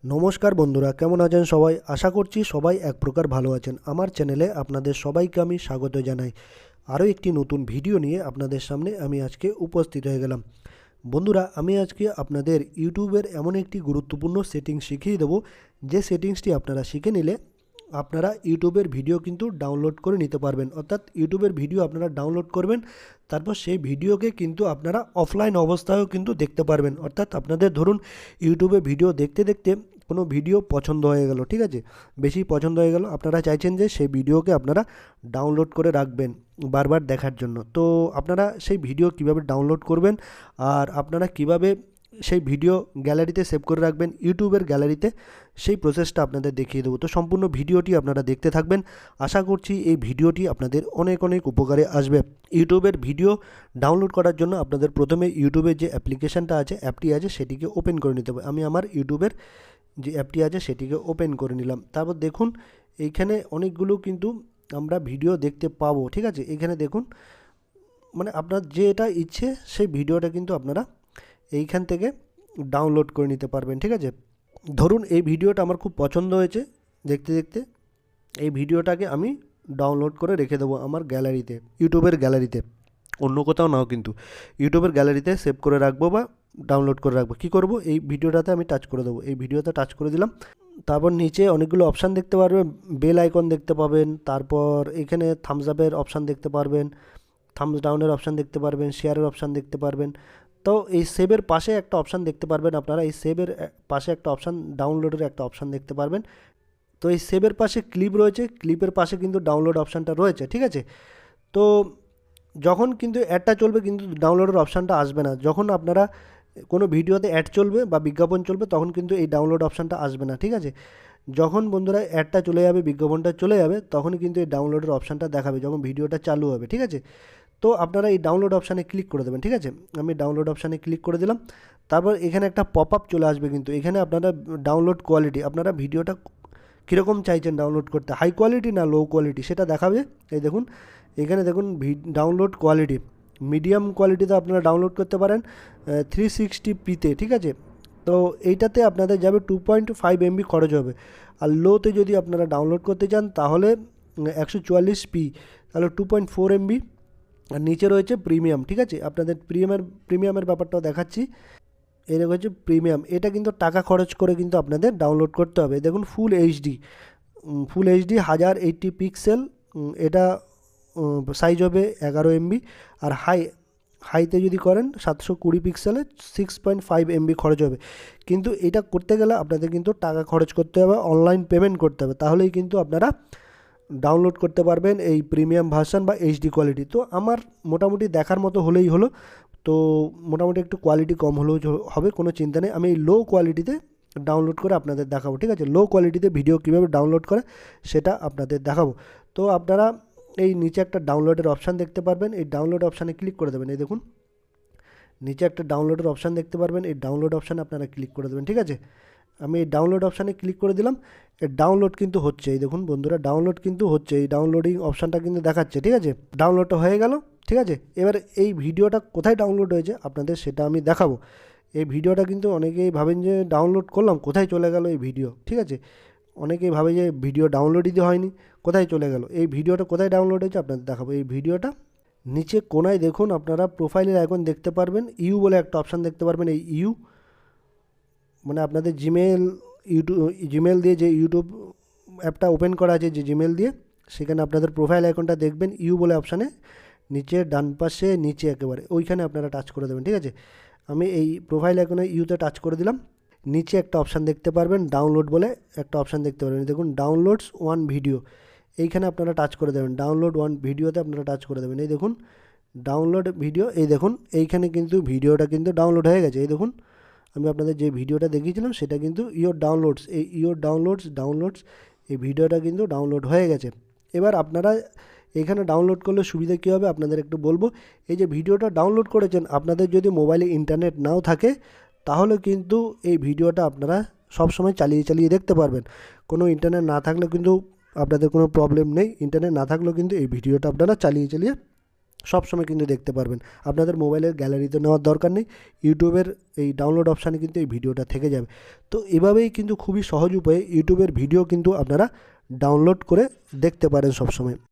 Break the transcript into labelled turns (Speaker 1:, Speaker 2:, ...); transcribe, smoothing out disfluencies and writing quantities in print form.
Speaker 1: নমস্কার বন্ধুরা, কেমন আছেন সবাই? আশা করছি সবাই এক প্রকার ভালো আছেন। আমার চ্যানেলে আপনাদের সবাইকে আমি স্বাগত জানাই। আরও একটি নতুন ভিডিও নিয়ে আপনাদের সামনে আমি আজকে উপস্থিত হয়ে গেলাম। বন্ধুরা, আমি আজকে আপনাদের ইউটিউবের এমন একটি গুরুত্বপূর্ণ সেটিংস শিখিয়ে দেবো, যে সেটিংসটি আপনারা শিখে নিলে আপনারা ইউটিউবের ভিডিও কিন্তু ডাউনলোড করে নিতে পারবেন। অর্থাৎ ইউটিউবের ভিডিও আপনারা ডাউনলোড করবেন, তারপর সেই ভিডিওকে কিন্তু আপনারা অফলাইন অবস্থায়ও কিন্তু দেখতে পারবেন। অর্থাৎ আপনাদের ধরুন ইউটিউবে ভিডিও দেখতে দেখতে কোনো ভিডিও পছন্দ হয়ে গেল, ঠিক আছে, বেশি পছন্দ হয়ে গেল, আপনারা চাইছেন যে সেই ভিডিওকে আপনারা ডাউনলোড করে রাখবেন বারবার দেখার জন্য। তো আপনারা সেই ভিডিও কিভাবে ডাউনলোড করবেন আর আপনারা কিভাবে সেই ভিডিও গ্যালারিতে সেভ করে রাখবেন ইউটিউবের গ্যালারিতে, সেই প্রসেসটা আপনাদের দেখিয়ে দেবো। তো সম্পূর্ণ ভিডিওটি আপনারা দেখতে থাকবেন। আশা করছি এই ভিডিওটি আপনাদের অনেক অনেক উপকারে আসবে। ইউটিউবের ভিডিও ডাউনলোড করার জন্য আপনাদের প্রথমে ইউটিউবের যে অ্যাপ্লিকেশানটা আছে, অ্যাপটি আছে, সেটিকে ওপেন করে নিতে হবে। আমি আমার ইউটিউবের যে অ্যাপটি আছে সেটিকে ওপেন করে নিলাম। তারপর দেখুন এইখানে অনেকগুলো কিন্তু আমরা ভিডিও দেখতে পাবো, ঠিক আছে। এখানে দেখুন, মানে আপনার যেটা ইচ্ছে সেই ভিডিওটা কিন্তু আপনারা এইখান থেকে ডাউনলোড করে নিতে পারবেন, ঠিক আছে। ধরুন এই ভিডিওটা আমার খুব পছন্দ হয়েছে, দেখতে দেখতে এই ভিডিওটাকে আমি ডাউনলোড করে রেখে দেবো আমার গ্যালারিতে, ইউটিউবের গ্যালারিতে, অন্য কোথাও নাও, কিন্তু ইউটিউবের গ্যালারিতে সেভ করে রাখবো বা ডাউনলোড করে রাখবো। কী করব, এই ভিডিওটাতে আমি টাচ করে দেবো। এই ভিডিওতে টাচ করে দিলাম। তারপর নিচে অনেকগুলো অপশান দেখতে পারবেন, বেল আইকন দেখতে পাবেন, তারপর এখানে থামস আপের অপশান দেখতে পারবেন, থামস ডাউনের অপশান দেখতে পারবেন, শেয়ারের অপশান দেখতে পারবেন। তো এই সেভের পাশে একটা অপশান দেখতে পারবেন আপনারা, এই সেভের পাশে একটা অপশান, ডাউনলোডের একটা অপশান দেখতে পারবেন। তো এই সেভের পাশে ক্লিপ রয়েছে, ক্লিপের পাশে কিন্তু ডাউনলোড অপশানটা রয়েছে, ঠিক আছে। তো যখন কিন্তু অ্যাডটা চলবে কিন্তু ডাউনলোডের অপশানটা আসবে না। যখন আপনারা কোনো ভিডিওতে অ্যাড চলবে বা বিজ্ঞাপন চলবে তখন কিন্তু এই ডাউনলোড অপশানটা আসবে না, ঠিক আছে। যখন বন্ধুরা অ্যাডটা চলে যাবে, বিজ্ঞাপনটা চলে যাবে, তখনই কিন্তু এই ডাউনলোডের অপশানটা দেখাবে, যখন ভিডিওটা চালু হবে, ঠিক আছে। তো আপনারা এই ডাউনলোড অপশানে ক্লিক করে দেবেন, ঠিক আছে। আমি ডাউনলোড অপশানে ক্লিক করে দিলাম। তারপর এখানে একটা পপ আপ চলে আসবে, কিন্তু এখানে আপনারা ডাউনলোড কোয়ালিটি, আপনারা ভিডিওটা কীরকম চাইছেন ডাউনলোড করতে, হাই কোয়ালিটি না লো কোয়ালিটি, সেটা দেখাবে। এই দেখুন, এখানে দেখুন ডাউনলোড কোয়ালিটি মিডিয়াম কোয়ালিটিতে আপনারা ডাউনলোড করতে পারেন 360pতে, ঠিক আছে। তো এইটাতে আপনাদের যাবে 2.5 MB খরচ হবে। আর লোতে যদি আপনারা ডাউনলোড করতে চান তাহলে 144p, তাহলে 2.4 MB। আর নিচে রয়েছে প্রিমিয়াম, ঠিক আছে। আপনাদের প্রিমিয়ামের ব্যাপারটাও দেখাচ্ছি। এরকম হচ্ছে প্রিমিয়াম, এটা কিন্তু টাকা খরচ করে কিন্তু আপনাদের ডাউনলোড করতে হবে। দেখুন ফুল এইচডি 1080 পিক্সেল, এটা সাইজ হবে 11 MB। আর হাইতে যদি করেন 720 পিক্সেলে 6.5 MB খরচ হবে। কিন্তু এটা করতে গেলে আপনাদের কিন্তু টাকা খরচ করতে হবে, অনলাইন পেমেন্ট করতে হবে, তাহলেই কিন্তু আপনারা ডাউনলোড করতে পারবেন এই প্রিমিয়াম ভার্সন বা এইচডি কোয়ালিটি। তো আমার মোটামুটি দেখার মতো হলেই হলো। তো মোটামুটি একটু কোয়ালিটি কম হলেও হবে, কোনো চিন্তা নেই। আমি এই লো কোয়ালিটিতে ডাউনলোড করে আপনাদের দেখাবো, ঠিক আছে। লো কোয়ালিটিতে ভিডিও কীভাবে ডাউনলোড করে সেটা আপনাদের দেখাবো। তো আপনারা এই নিচে একটা ডাউনলোডের অপশান দেখতে পারবেন, এই ডাউনলোড অপশানে ক্লিক করে দেবেন। এই দেখুন নিচে একটা ডাউনলোডের অপশান দেখতে পারবেন, এই ডাউনলোড অপশানে আপনারা ক্লিক করে দেবেন, ঠিক আছে। আমি এই ডাউনলোড অপশানে ক্লিক করে দিলাম। এর ডাউনলোড কিন্তু হচ্ছে, এই দেখুন বন্ধুরা, ডাউনলোড কিন্তু হচ্ছে, এই ডাউনলোডিং অপশানটা কিন্তু দেখাচ্ছে, ঠিক আছে। ডাউনলোডটা হয়ে গেল, ঠিক আছে। এবার এই ভিডিওটা কোথায় ডাউনলোড হয়েছে আপনাদের সেটা আমি দেখাবো। এই ভিডিওটা কিন্তু অনেকেই ভাবেন যে ডাউনলোড করলাম কোথায় চলে গেল এই ভিডিও, ঠিক আছে। অনেকেই ভাবে যে ভিডিও ডাউনলোডই হয়নি, কোথায় চলে গেল। এই ভিডিওটা কোথায় ডাউনলোড হয়েছে আপনাদের দেখাবো। এই ভিডিওটা নিচে কোনায় দেখুন আপনারা প্রোফাইলের আইকন দেখতে পারবেন, ইউ বলে একটা অপশান দেখতে পারবেন। এই ইউ মানে আপনাদের জিমেল দিয়ে যে ইউটিউব অ্যাপটা ওপেন করা আছে, যে জিমেল দিয়ে, সেখানে আপনাদের প্রোফাইল আইকনটা দেখবেন ইউ বলে অপশানে, নিচে ডান পাশে নিচে একেবারে ওইখানে আপনারা টাচ করে দেবেন, ঠিক আছে। আমি এই প্রোফাইল আইকনে ইউতে টাচ করে দিলাম। নিচে একটা অপশান দেখতে পারবেন ডাউনলোড বলে একটা অপশান দেখতে পারবেন, দেখুন ডাউনলোডস ওয়ান ভিডিও, এইখানে আপনারা টাচ করে দেবেন। ডাউনলোড ওয়ান ভিডিওতে আপনারা টাচ করে দেবেন। এই দেখুন ডাউনলোড ভিডিও, এই দেখুন এইখানে কিন্তু ভিডিওটা কিন্তু ডাউনলোড হয়ে গেছে। এই দেখুন আমি আপনাদের যে ভিডিওটা দেখিয়েছিলাম সেটা কিন্তু ডাউনলোডস এই ভিডিওটা কিন্তু ডাউনলোড হয়ে গেছে। এবার আপনারা এখানে ডাউনলোড করলে সুবিধা কী হবে আপনাদের একটু বলবো। এই যে ভিডিওটা ডাউনলোড করেছেন, আপনাদের যদি মোবাইলে ইন্টারনেট নাও থাকে তাহলে কিন্তু এই ভিডিওটা আপনারা সবসময় চালিয়ে দেখতে পারবেন। কোনো ইন্টারনেট না থাকলে কিন্তু আপনাদের কোনো প্রবলেম নেই, ইন্টারনেট না থাকলেও কিন্তু এই ভিডিওটা আপনারা চালিয়ে সবসময় কিন্তু দেখতে পারবেন। আপনাদের মোবাইলের গ্যালারিতে নেওয়ার দরকার নেই, ইউটিউবের এই ডাউনলোড অপশানে কিন্তু এই ভিডিওটা থেকে যাবে। তো এভাবেই কিন্তু খুবই সহজ উপায়ে ইউটিউবের ভিডিও কিন্তু আপনারা ডাউনলোড করে দেখতে পারেন সবসময়।